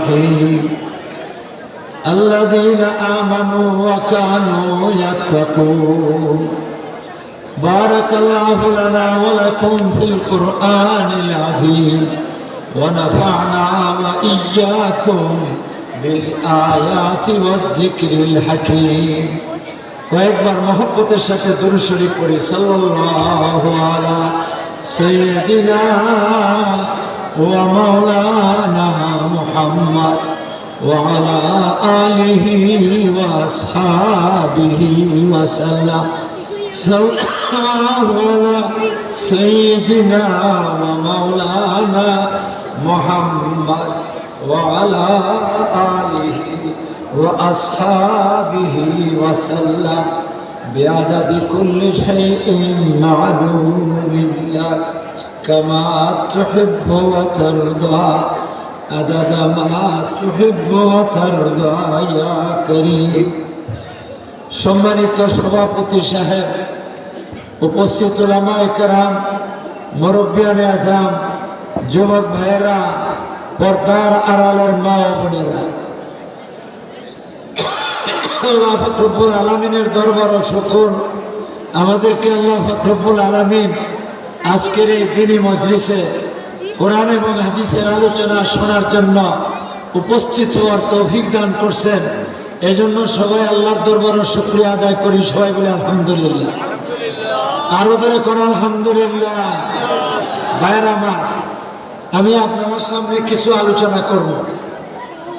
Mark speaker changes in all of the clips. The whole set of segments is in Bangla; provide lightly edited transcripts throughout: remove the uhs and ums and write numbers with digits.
Speaker 1: الرحيم الذين آمنوا وكانوا يتقون بارك الله لنا ولكم في القرآن العظيم ونفعنا وإياكم بالآيات والذكر الحكيم কয়েকবার মহব্বতের সাথে দুরূদ শরীফ পড়ি সাল্লাল্লাহু আলা সাইয়্যিদিনা ওয়া মাওলানা মুহাম্মদ ওয়া আলা আলিহি ওয়া আসহাবিহি ওয়া সাল্লাম সাল্লাল্লাহু আলা সাইয়্যিদিনা ওয়া মাওলানা মুহাম্মদ ওয়া আলা আলিহি وأصحابه وسلم بعدد كل شيء معلوم لك كما تحب وترضى عدد ما تحب وترضى يا كريم সম্মানিত সভাপতি সাহেব, উপস্থিত উলামায়ে কেরাম, মুরব্বিয়ানে আজম, যুবক ভাইয়েরা, পর্দার আড়ালের মা ও বোনেরা, আল্লাহ পাক রব্বুল আলামিনের দরবার ও শুকর আমাদেরকে আল্লাহ পাক রব্বুল আলামিন আজকের এই দিনী মজলিসে কোরআন এবং হাদিসের আলোচনা শোনার জন্য উপস্থিত হওয়ার তৌফিক দান করছেন। এজন্য সবাই আল্লাহর দরবার ও শুকরিয়া আদায় করি। সবাই বলে আলহামদুলিল্লাহ। আরো ধরে কোন আলহামদুলিল্লাহ। ভাইয়েরা আমার, আমি আপনাদের সামনে কিছু আলোচনা করব,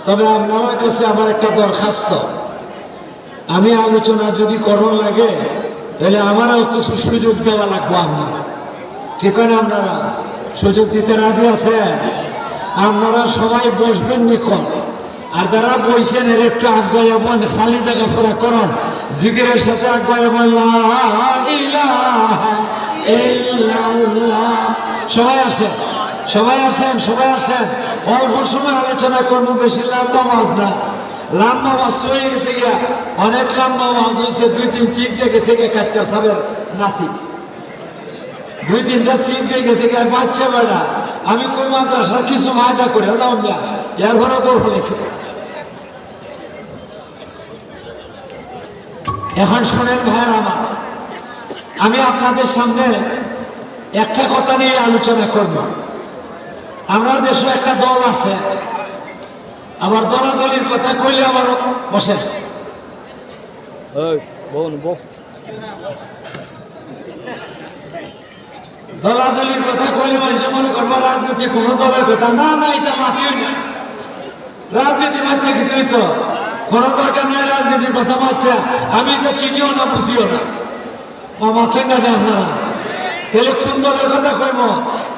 Speaker 1: তবে আপনার কাছে আমার একটা দরখাস্ত। আমি আলোচনা যদি করণ লাগে তাহলে আমারও কিছু সুযোগ দেওয়া লাগবে। আপনারা কি করেন? আপনারা সুযোগ দিতে রাজি আছেন? আপনারা সবাই বসবেন নিকন, আর যারা বইছেন এর একটু আগ্রহ বন, খালি জায়গা ফোরা করুন, জিকিরের সাথে আগ্রহ বন। সবাই আসেন, সবাই আসেন, সবাই আসেন। অল্প সময় আলোচনা করবো, বেশি লম্বা মাছ না। লম্বা মাছ হয়ে গেছে গিয়া, অনেক লম্বা মাছ হয়েছে। 2-3 চিক দিয়ে গেছে গিয়ে কাটকার সাহেবের নাতি, 2-3টা চিক দিয়ে গেছে গিয়ে বাচ্চা বেড়া। আমি কোন মাদ্রাসার কিছু ফায়দা করে যাও না, এর ঘরে দৌড় ফেলেছে। এখন শোনেন ভাইয়ের আমার, আমি আপনাদের সামনে একটা কথা নিয়ে আলোচনা করব। আমরা দেশে একটা দল আছে, আমার দলাদলির কথা কইলে আমার বসে দলাদলির কথা কইলে মানুষ মনে করবো রাজনীতি কোনো দলের কথা না। না, এটা মাতিও না। রাজনীতি মারতে কি তুই তো কোনো দরকার নেই রাজনীতির কথা মারতে। আমি তো চিনিও না, বুঝিও না, মাথেন না দেয় আপনারা। তাহলে কোন দলের কথা কইব?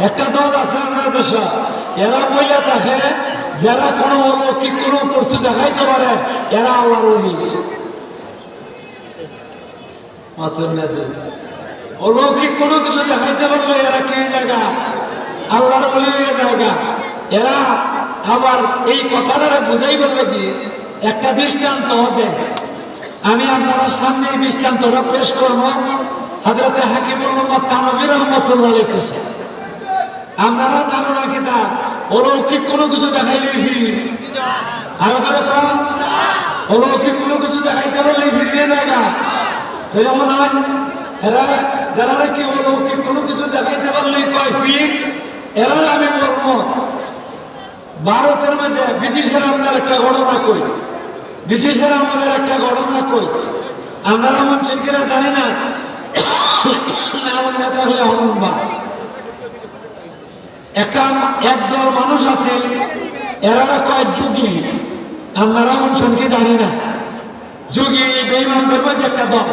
Speaker 1: একটা দল আছে আমরা দেশে, এরা বইলে থাকে যারা কোনো অলৌকিক কোনো পরিস্থিতি দেখাইতে পারে এরা আল্লাহর ওলি। অলৌকিক কোনো কিছু দেখাইতে পারলে এরা কি জায়গা? আল্লাহর ওলি জায়গা। এরা আবার এই কথাটা বুঝাই বলবে কি একটা দৃষ্টান্ত হবে। আমি আপনারা সামনে এই দৃষ্টান্তটা পেশ করবো। হযরতে হাকিমুল উম্মাহ তানভী রাহমাতুল্লাহ আলাইহি কাছে আপনারা ধারণা কি না অলৌকিক কোনো কিছু দেখাইলেই ফির? আরো ধরে কোন অলৌকিক কোনো কিছু দেখাইতে পারলেই ফিরিয়ে দেখা তো যেমন হয়। এরা যারা কি অলৌকিক কোনো কিছু দেখাইতে পারলেই কয় ফির, এরা আমি বলবো ভারতের মধ্যে ব্রিটিশের আমাদের একটা ঘটনা কই, ব্রিটিশের আমাদের একটা ঘটনা কই। আমরা এমন চিকিরা জানি না, একটা একদল মানুষ আছে, এরা কয় যুগী। আপনারা এমন শুনকি জানি না। যুগী বেঈমানদের মধ্যে একটা দল,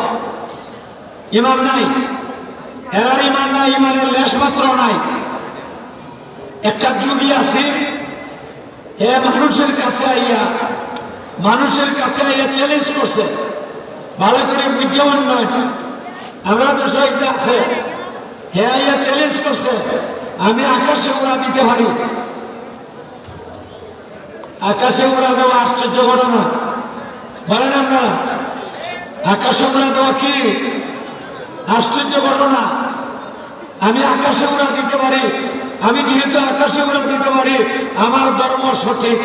Speaker 1: ইমান নাই, এরার ইমান নাই, ইমানের লেশ মাত্র নাই। একটা যুগী আছে, হে মানুষের কাছে আইয়া চ্যালেঞ্জ করছে। ভালো করে বুঝছেন নয়, আমরা তো সহিত আছে। হে আইয়া চ্যালেঞ্জ করছে, আমি আকাশে উড়া দিতে পারি। আকাশে উড়া দেওয়া আশ্চর্য ঘটনা, বলেন আপনারা? আকাশে উড়া দেওয়া কি আশ্চর্য ঘটনা? আমি আকাশে উড়া দিতে পারি। আমি যেহেতু আকাশে উড়া দিতে পারি, আমার ধর্ম সঠিক।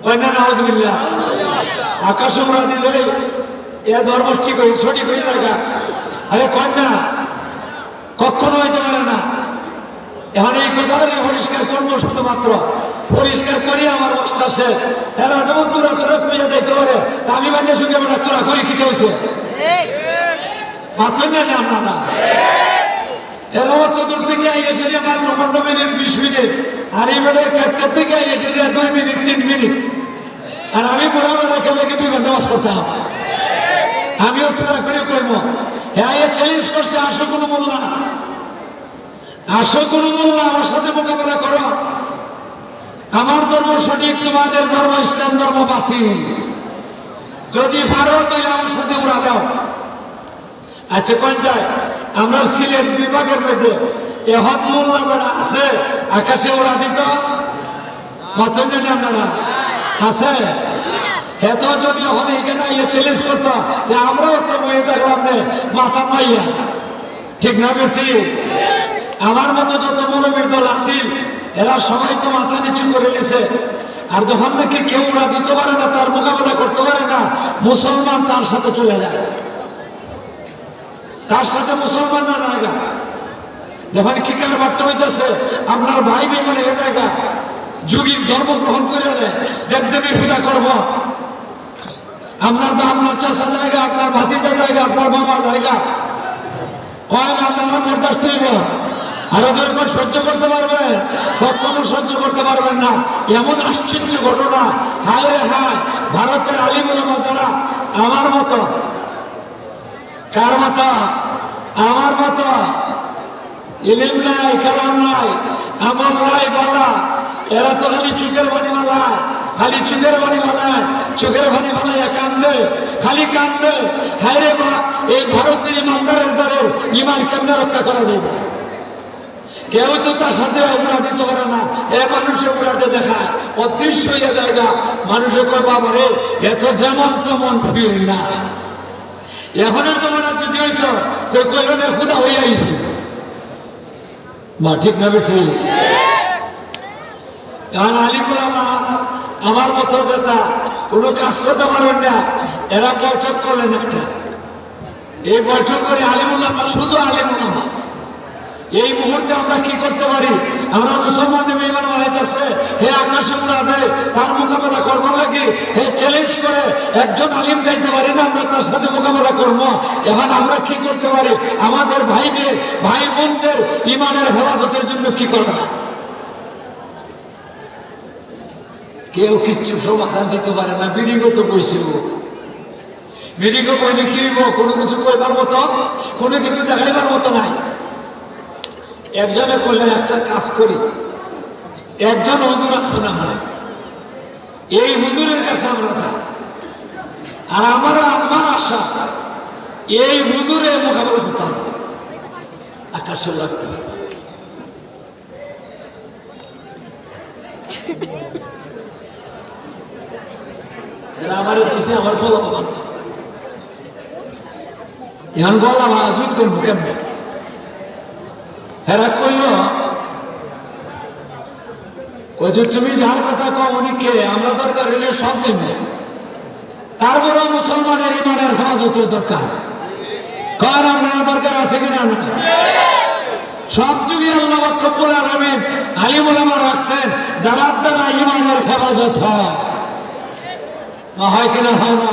Speaker 1: কন্যা নাউজুবিল্লাহ আকাশে উড়া দিলে এ ধর্ম ঠিক হয়ে সঠিক হয়ে জায়গা। আরে কন্যা কখনো হইতে পারে না। এখন এই কথাটা পরিষ্কার করবো, শুধুমাত্র পরিষ্কার করি আমার বস্তা শেষ। এরা যেমন তোরা তোরা খুঁজে দেখতে পারে, আমি বান্যের সঙ্গে আমরা তোরা করে খেতে হয়েছে মাত্র নেন আপনারা। এরা অত দূর থেকে এসে মাত্র 15 মিনিট 20 মিনিট, আর এই বেলা কাটকার থেকে এসে 2 মিনিট 3 মিনিট, আর আমি বুড়া বেলা খেলে 2 ঘন্টা বাস করতাম। আমিও তোরা করে করবো। হ্যাঁ এ চ্যালেঞ্জ করছে, আসো কোনো মোল্লা, আসো কোনো মোল্লা আমার সাথে মোকাবেলা করো। আমার ধর্ম সঠিক, তোমাদের ধর্ম ইসলাম ধর্ম বাতিল। যদি পারো তাহলে আমার সাথে উড়া দাও। আচ্ছা কোন যায়? আমরা সিলেট বিভাগের মধ্যে এখন মোল্লা বেড়া আছে আকাশে উড়া দিত মাথা আপনারা আছে। এত যদি এখন এখানে চ্যালেঞ্জ করতাম যে আমরাও তো বয়ে দেখলাম মাথা মাইয়া, ঠিক না বেটি? আমার মতো যত মৌলবীর দল আসছিল এরা সবাই তো মাথা নিচু করে নিছে। আর যখন নাকি কেউ উড়া দিতে পারে না, তার মোকাবেলা করতে পারে না, মুসলমান তার সাথে চলে যায়, তার সাথে মুসলমান না জায়গা। যখন কিকার বার্তা হইতেছে আপনার ভাই বেমনে এ জায়গা যুগীর ধর্ম গ্রহণ করে দেয়, দেবদেবীর পূজা করব। আপনার তো আপনার চাষা জায়গা, আপনার ভাতিজা জায়গা, আপনার বাবা জায়গা, কয়েন আপনারা বরদাস্ত হইব। আর যখন সহ্য করতে পারবেন, কখনো সহ্য করতে পারবেন না। এমন আশ্চর্য ঘটনা, হায় রে হায়, ভারতের আলিম ওলামা যারা আমার মতো, কার মতো? আমার মতো ইলিম নাই, কালাম নাই, আমল নাই বলা, এরা তো খালি চুকের বাণী মালায়, খালি চুকের বাণী মালায়, চোখের বাণী মালায় কান্দে, খালি কান্দে। হায় রে মা, এই ভারতের ইমানদারের দ্বারের ইমান কেমনে রক্ষা করা যাবে? কেউ তো তার সাথে উড়া দিতে পারে না। এ মানুষে উড়াতে দেখায়, অদৃশ্য হয়ে জায়গা। মানুষে কয় বাবা রে, এত যেমন তেমন ফির না। এখনের তোমার যদি হইতো তো কইলে খুদা হয়ে আইসি মা, ঠিক না বেঠি? এখন আলিমুলামা আমার মতো যেটা কোনো কাজ করতে পারেন না, এরা বৈঠক করলেন একটা। এই বৈঠক করে আলিমুলামা, শুধু আলিমুলামা, এই মুহূর্তে আমরা কি করতে পারি? আমরা মুসলমানদের বেঈমান বানাইতেছে, হে আকাশে উড়া দেয়, তার মোকাবেলা করবো নাকি? হে চ্যালেঞ্জ করে একজন আলিম যাইতে পারি না, আমরা তার সাথে মোকাবেলা করবো। এখন আমরা কি করতে পারি? আমাদের ভাইদের ভাই বোনদের ইমানের হেফাজতের জন্য কি করা? কেউ কিচ্ছু সমাধান দিতে পারে না। বিডিগো তো বইছিল, বিডিগো বইলে কি কোনো কিছু কইবার মতো, কোনো কিছু দেখাইবার মতো নাই। একজনে করলে একটা কাজ করি, একজন হুজুর আছেন, আমরা এই হুজুরের কাছে আমরা যাই। আর আমার আশা এই হুজুরে মোকাবেলা করতে হবে, আকাশে রাখতে হবে। এরা আমার দিছে, আমার গলা বাবা, এখন গলা জুত করবো কেমনে? এরা কইল তুমি যার কথা কও উনি কে? আমরা দরকার হইলে সব দিনে, তারপরেও মুসলমানের ইমানের হেফাজতের দরকার। কার আপনার দরকার আছে কিনা? না, সব যুগে আল্লাহ রব্বুল আলামিন আলিম ওলামা রাখছেন যারা দ্বারা ইমানের হেফাজত হয় কিনা? হয় না?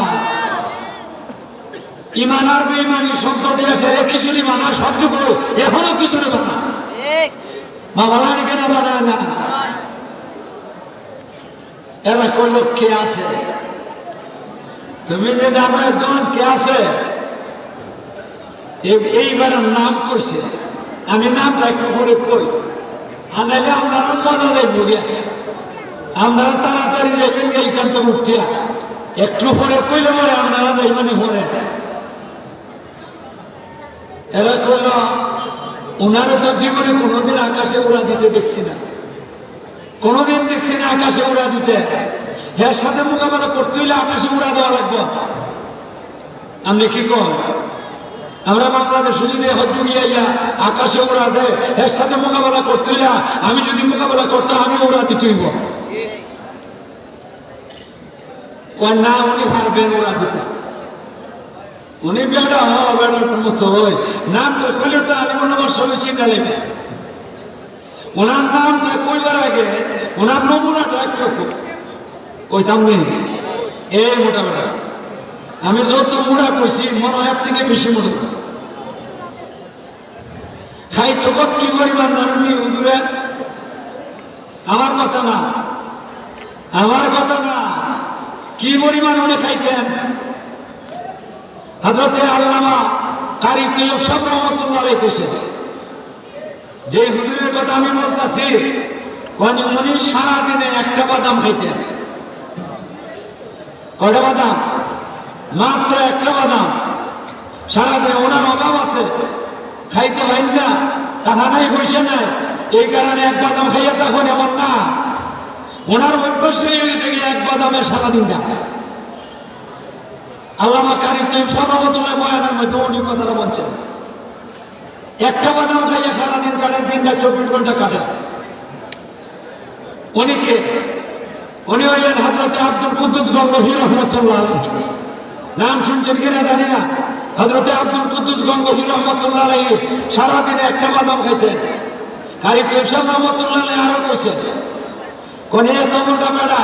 Speaker 1: ইমান আর বেঈমানি শব্দ দিয়েছে, খিচুড়ি বানা সবটুকু এখনো খিচুড়ি বানা, মা বানানি কেন বানায় না? এরা করলো কে আছে? তুমি যে জানো একজন কে আছে, এইবার নাম করছে, আমি নামটা একটু পরে কই, আনাইলে আপনারা মজা দেখবো গিয়া, আপনারা তাড়াতাড়ি দেখবেন এইখান থেকে উঠিয়া, একটু পরে কইলে পরে আপনারা যাইবানি পরে। এরা কইল ওনারা তো জীবনে কোনোদিন আকাশে উড়া দিতে দেখছি না, কোনোদিন দেখছি না আকাশে উড়া দিতে। এর সাথে মোকাবেলা করতে হইলে আকাশে উড়া দেওয়া লাগবে। আপনি কি কন? আমরা বাংলাদেশ যদি হজ্জুগিয়া আকাশে উড়া দেয়, এর সাথে মোকাবেলা করতে হইলে আমি যদি মোকাবেলা করতাম আমি উড়া দিতে হইব। কয় না উনি পারবেন ওরা দিতে, উনি বেড়া বেড়ার মতো হয় নামটা কইলে তো আলিমুল আমার সবাই চিন্তা লেগে ওনার নামটা কইবার আগে ওনার নমুনাটা একটু কইতাম নেই এ মোটা বেটা আমি যত মুড়া কইছি মনে হয় এর থেকে বেশি মুড়া খাই জগৎ কি পরিমাণ নামি হুজুরে আমার কথা না আমার কথা না কি পরিমাণ উনি খাইতেন হযরতে আল্লামা কারি তৈয়ব সাহেব রাহমাতুল্লাহ আলাইহি কইছেন যে হুজুরের কথা আমি বলতাছি কোন উনি সারা দিনে একটা বাদাম খাইতেন কয়টা বাদাম মাত্র একটা বাদাম সারাদিনে ওনার অভাব আছে খাইতে পারেন না টাকা নাই পয়সা নাই এই কারণে এক বাদাম খাইয়া তখন এমন না ওনার অভ্যাস হয়ে গেছে এক বাদামে সারাদিন যায় আল্লামা কারি তৈয়ব সাহেব রাহমাতুল্লাহ বয়ানের মধ্যে উনি কথাটা বলছেন একটা বাদাম খাইয়া সারাদিন কাটেন দিনটা 24 ঘন্টা কাটেন উনিকে উনি হইলেন হযরতে আব্দুল কুদ্দুস গঙ্গোহী রাহমাতুল্লাহ আলাইহি নাম শুনছেন কিনা জানি না হযরতে আব্দুল কুদ্দুস গঙ্গোহী রাহমাতুল্লাহ আলাইহি সারাদিনে একটা বাদাম খাইতেন কারি তৈয়ব সাহেব রাহমাতুল্লাহ আলাইহি আরো কইছে কোন এত মোটা বেড়া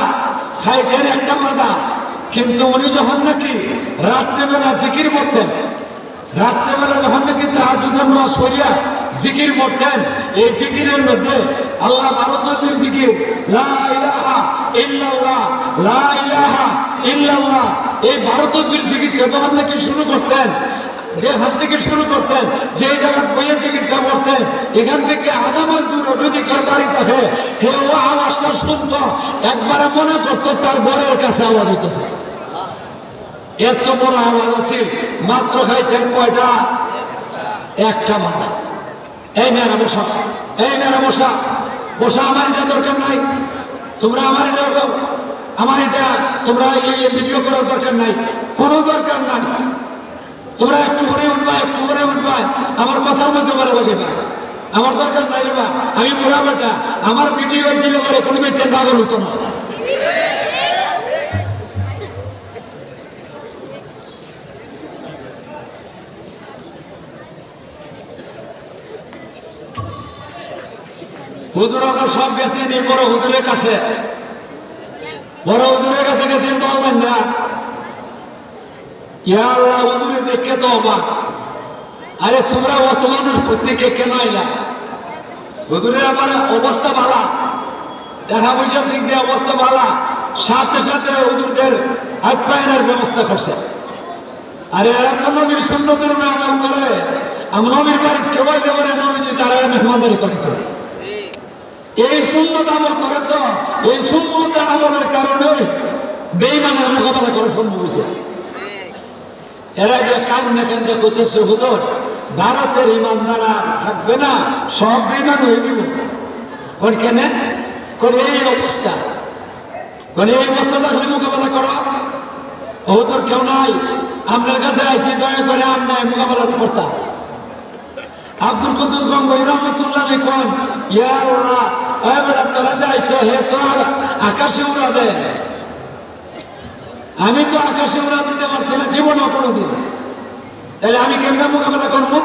Speaker 1: খাইতেন একটা বাদাম কিন্তু উনি যখন নাকি রাত্রেবেলা জিকির করতেন রাত্রেবেলা যখন নাকি তাহাজ্জুদের নামাজ পড়িয়া জিকির করতেন এই জিকিরের মধ্যে আল্লাহ 12 তসবিহ জিকির লা ইলাহা ইল্লাল্লাহ লা ইলাহা ইল্লাল্লাহ এই 12 তসবিহ জিকিরটা যখন নাকি শুরু করতেন যে হাত থেকে শুরু করতেন যে জায়গা বইয়ের জিকিরটা করতেন এখান থেকে আধা মাইল দূর যদি কার বাড়ি থাকে হে ও আওয়াজটা শুনতো একবারে মনে করতো তার ঘরের কাছে আওয়াজ হইতেছে এত বড় আওয়াজ আছে মাত্র খাইতেন কয়টা একটা বাদাম এই মেয়েরা বসা এই মেয়েরা বসা বসা আমার এটা দরকার নাই তোমরা আমার এটা তোমরা এই ভিডিও করার দরকার নাই কোনো দরকার নাই তোমরা একটু ঘুরে উঠবা আমার কথার মধ্যে বড় বাজে না আমার দরকার নাই রে বা আমি বুড়া বেটা আমার ভিডিও দিলে পরে কোনো বেচে পাগল হতো না হুজুর আমরা সব গেছেন এই বড় হুজুরের কাছে গেছেন তো হবেন না ইয়া আল্লাহ হুজুরে দেখে তো অবাক আরে তোমরা অত মানুষ প্রত্যেকে কেন আইলা হুজুরের আমার অবস্থা ভালো দেখা পয়সার দিক দিয়ে অবস্থা ভালো সাথে সাথে হুজুরদের আপ্যায়নের ব্যবস্থা করছে আরে এরা তো নবীর সুন্নতের আমল করে আমি নবীর বাড়িতে কেউ দেবো না নবীজি তারা মেহমানদারি করে তো এই সুন্নত আমল করে তো এই সুন্নত আমলের কারণে বেঈমানের মোকাবেলা করা সম্ভব হয়েছে এরা যে কান্দে করতেছে হুজুর ভারতের ইমানদারা থাকবে না সব বেঈমান হয়ে দিব কোন কেন করে এই অবস্থা থাকলে মোকাবেলা করো হুজুর কেউ নাই আপনার কাছে আইসি দয়া করে আপনার মোকাবেলা করতাম আব্দুল কুদ্দুস গঙ্গোহী রাহমাতুল্লাহ আলাইহি কোন ইয়া আল্লাহ এ বেটা তোরা যাইছো হে তো আকাশে উড়া দে আমি তো আকাশে উড়া দিতে পারছি না জীবনে কোনোদিন তাহলে আমি কেমনে মোকাবেলা করবো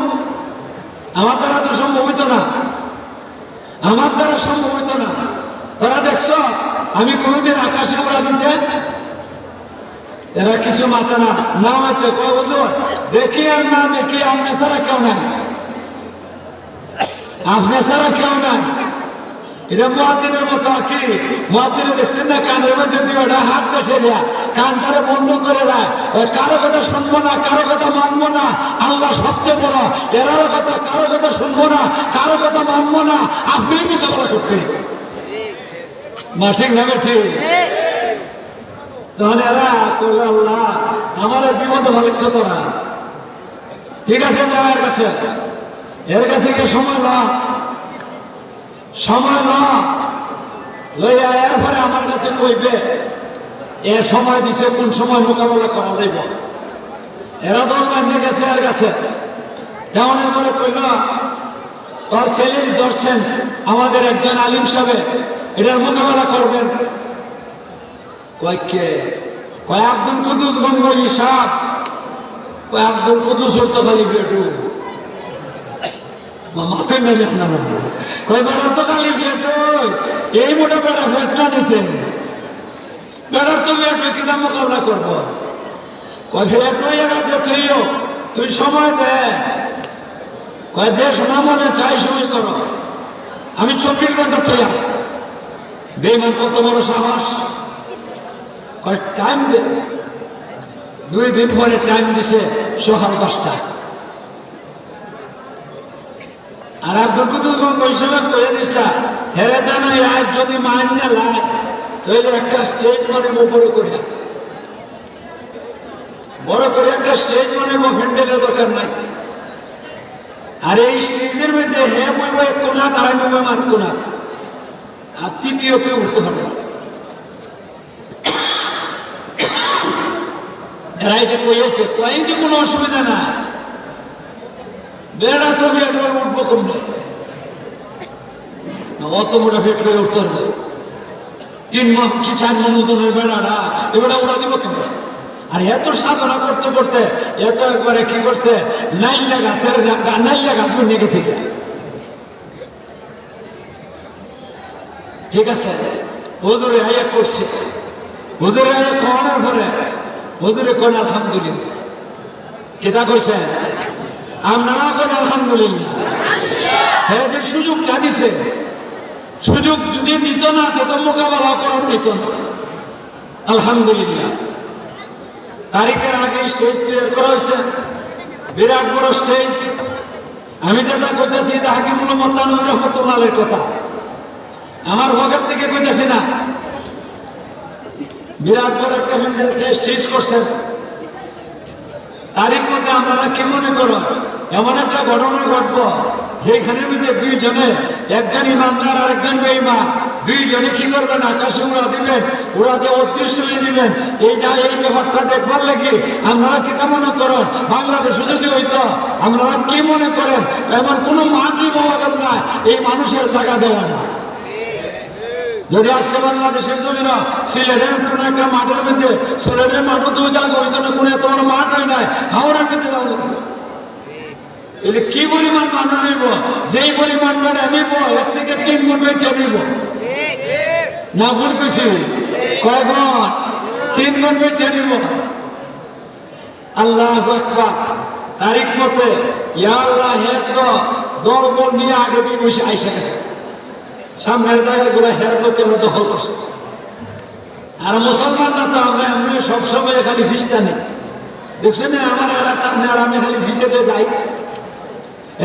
Speaker 1: আমার দ্বারা তো সম্ভব হইতো না তোরা দেখছো আমি কোনোদিন আকাশে উড়া দিতে এরা কিছু মাথা না মাতে কয় হুজুর দেখি আর না দেখি আপনি ছাড়া কেউ নাই এটা মুয়াজ্জিনের মতো কি মুয়াজ্জিনে দেখছেন না কানের মধ্যে দুইটা হাত দেশে দেয়া কানটারে বন্ধ করে দেয় কারো কথা শুনবো না কারো কথা মানবো না আল্লাহ সবচেয়ে বড় এরারও কথা কারো কথা শুনবো না কারো কথা মানবো না আপনি মোকাবেলা করতে ঠিক না ঠিক তখন এরা করলো আল্লাহ আমার বিপদ ভালোইছো তোরা ঠিক আছে যা এর কাছে গিয়ে সময় লইয়া এরপরে আমার কাছে কইবে এ সময় দিছে কোন সময় মোকাবেলা করা যাইব এরা দল বান্ধে গেছে এর কাছে যেমন এবারে কইল তোর চ্যালেঞ্জ ধরছেন আমাদের একজন আলিম সাহেব এটার মোকাবেলা করবেন কয়েককে কয় আব্দুল কুদ্দুস গঙ্গোই সাপ, কয় আব্দুল কুদ্দুসের তো খালি পেটু মাথায় মেরে আপনারা কয় বেড়ার তো খালি পেটু এই মোটা বেড়া পেটটা নিতে বেড়ার তো পেটু কিনা মোকাবিলা করবো কয় পেটু এগাতে তুইও তুই সময় দে কয় যে সময় মনে চাই সময় করো আমি 24 ঘন্টা তৈরি বেঈমান কত বড় সাহস কয় টাইম দে 2 দিন পরে টাইম দিছে সকাল 10টা আর আব্দুল কুদ্দুস গঙ্গোই হিসেবে কয়ে দিসটা হেরে জানা আজ যদি মান না লাই তাহলে একটা স্টেজ মানে বড় করে একটা স্টেজ মানে ফ্যান্ডেলের দরকার নাই আর এই স্টেজের মধ্যে হে বলব একটু না দাঁড়াই বলবো মারতো না আর তৃতীয় কেউ উঠতে পারবে না এরা এটা কইছে কয়েকটি কোনো অসুবিধা না বেড়া তো একবার উঠবো কমবে অত মোটা ফেট করে উঠতে হবে 3 মাস কি 4 মাস মতনের বেড়াটা এবার ওরা দিব কেমন আর এত সাধনা করতে করতে এত একবারে কি করছে নাইলা গাছ নেগে থেকে ঠিক আছে হুজুরে আয়া করছে হুজুরে আয়া খাওয়ানোর পরে হুজুরে কোন আলহামদুলিল্লাহ কেটা করছে আপনারা কোন আলহামদুলিল্লাহ হ্যাঁ যে সুযোগটা দিছে সুযোগ যদি দিত না তো মোকাবেলা করার দিত না আলহামদুলিল্লাহ তারিখের আগে স্টেজ তৈরি করা হয়েছে বিরাট বড় স্টেজ আমি যেটা কইতেছি যে হাকিমুল মোত্তানবী রহমাতুল্লাহের কথা আমার ভগত থেকে কইতেছি না বিরাট বড় একটা স্টেজ করছেন তারিখ মধ্যে আপনারা কি মনে করো এমন একটা ঘটনা ঘটব যেখানে মধ্যে 2 জনে একজন ইমানদার আর একজন বেঈমান 2 জনে কি করবেন আকাশে উড়া দিবেন উড়া দিয়ে অদৃশ্য হয়ে দিবেন এই ব্যাপারটা দেখবার লাগে আপনারা কি মনে করেন বাংলাদেশে যদি হইতো আপনারা কি মনে করেন এমন কোনো মাটি পাওয়া গেল না এই মানুষের জায়গা দেওয়া না যদি আজকে বাংলাদেশের জমিন সিলেটের কোন একটা মাঠের মধ্যে সিলেটের মাঠও 2 জায়গা হইতো না কোনো এত বড় মাঠ হয় নাই হাওড়ার মধ্যে যাবো তাহলে কি পরিমাণ মানুষ নিব যেই পরিমাণ মানে নিব এর থেকে 3 গুণ বেঁচে নিব না ভুল কইছি কয় গুণ 3 গুণ বেঁচে নিব আল্লাহু আকবার তারিখ মতে ইয়া আল্লাহ হের তো দল নিয়ে আগে দিয়ে বসে আইসা গেছে সামনের জায়গাগুলো হের লোকের দখল করছে আর মুসলমানরা তো আমরা এমনি সবসময় খালি ভিসটা নেই দেখছেন আমার এরা টানে আর আমি খালি ভিসেতে যাই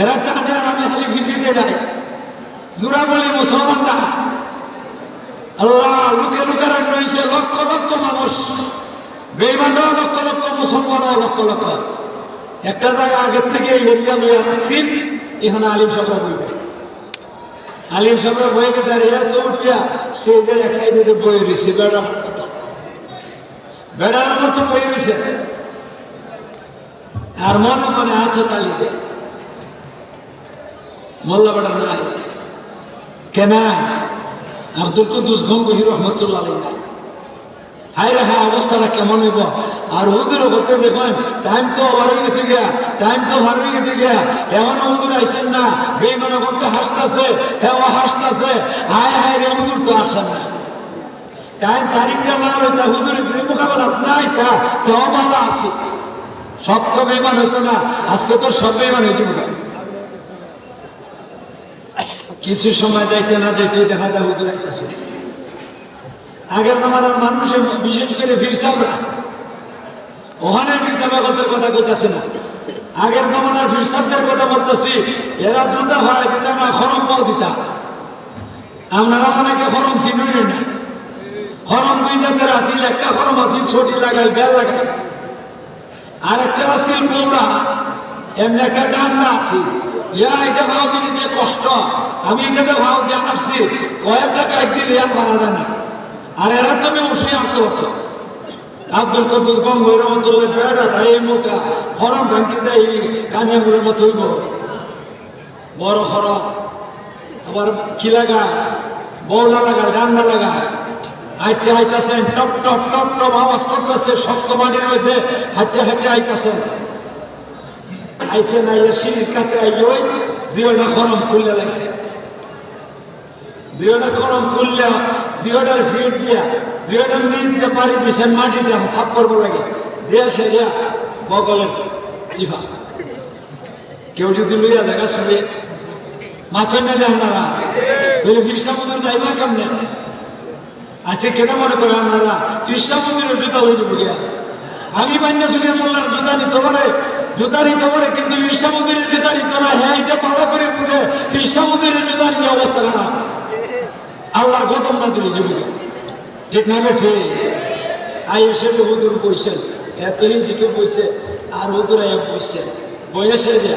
Speaker 1: এরা টানে আর আমি খালি ভিসিতে যাই জোড়া বলি মুসলমানরা আল্লাহ লুকে লুকারান রয়েছে লক্ষ লক্ষ মানুষ বেঈমানরাও লক্ষ লক্ষ মুসলমানরাও লক্ষ লক্ষ একটা জায়গা আগের থেকে এরিয়া লইয়া রাখছি এখানে আলিম সাহেবরা বইবে আলিম সাহেবরা বইকে দাঁড়িয়ে তো উঠিয়া স্টেজের এক সাইডে বই রয়েছে বেড়ার মতো বই রয়েছে আর মনে মনে হাতে তালি দেয় মোল্লা বেড়া নাই কেন আব্দুল কুদ্দুস গঙ্গোই রহমতুল্লাহ নাই হাই রে হ্যাঁ অবস্থাটা কেমন হইব আর হুজুরও করতে দেখেন টাইম তো ওভার হয়ে গেছে গিয়া টাইম তো ওভার হয়ে গেছে গিয়া এমনও হুজুর আইসেন না বেঈমানা করতে হাসতেছে হ্যাঁ ও হাসতেছে হায় হায় রে হুজুর তো আসে না টাইম তারিখটা না হইতা হুজুরের মোকাবেলা নাই তা তাও ভালো আসে সব তো বেঈমান হইতো না আজকে তো সব বেঈমান হইতে না কিছু সময় যাইতে না যাইতে দেখা যায় হুজুর আইতাছে আগের জমানার মানুষের বিশেষ করে ফিরসাবরা ওখানে ফিরসাবাগতের কথা কইতাছে না আগের জমানার ফিরসাবদের কথা বলতেছি এরা দুটা ভাড়া দিতা না খরম পাও দিতা আপনারা অনেকে খরম চিনুই না খরম 2 জাতের আসিল একটা খরম আসিল ছোটি লাগাই বেল লাগাই আর একটা আসিল পৌড়া এমনি একটা ডান্না আসিল এটা ভাও দিলে যে কষ্ট আমি এটাতে ভাও দিয়ে আসছি কয়েক টাকা একদিন রেয়াজ ভাড়া দেয় না আর এরা তুমি উসুই আনতে পারতো আব্দুল কুদ্দুস গঙ্গোই রহমতুল্লাহ বেড়া তাই এই মোটা খরম ভাঙ্কি দেয় কানিয়াগুলোর মতো হইব বড় খরম আবার কি লাগায় বৌলা লাগায় ডান্না লাগায় হাঁটতে আইতাছেন, টপ টপ টপ টপ আওয়াজ করতেছে, শক্ত মাটির মধ্যে হাঁটতে হাঁটতে আইতাছেন। আইছেন, আইয়া সিঁড়ির কাছে আইয়ই দুইটা খরম খুললে লাগছে, দুইটা খরম খুললে দুইটার ফিট দিয়া দুইটার নিচ দিয়ে পাড়ি দিয়েছেন, মাটিটা সাফ করবো লাগে দিয়ে সেটা বগলের চিফা। কেউ যদি লইয়া দেখা শুনে মাছের নেই আপনারা, তাহলে ফিরসা মন্দির যাইবা কেমনে? আচ্ছা, কেন মনে করে আপনারা ফিরসা মন্দিরের জুতা হয়ে যাবো গিয়া? আমি মান্য শুনে বললাম জুতা নিতে পারে, জুতা নিতে পারে, কিন্তু ফিরসা মন্দিরের জুতা নিতে না। হ্যাঁ, এটা ভালো করে বুঝে ফিরসা মন্দিরের জুতা নিয়ে অবস্থা খারাপ, আল্লাহর গতম না দিলে যাবো গিয়া। ঠিক না বেঠে? আই এসে হুজুর বইছেন, এতদিন দিকে বইছে, আর হুজুর বইছে, বয়সে যে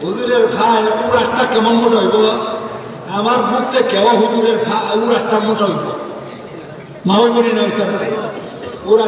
Speaker 1: হুজুরের ভাই ওর একটা কেমন মোটা হইব, আমার বুক থেকে হুজুরের ভাই ওর একটা মোটা হইব, মা হইব না ওর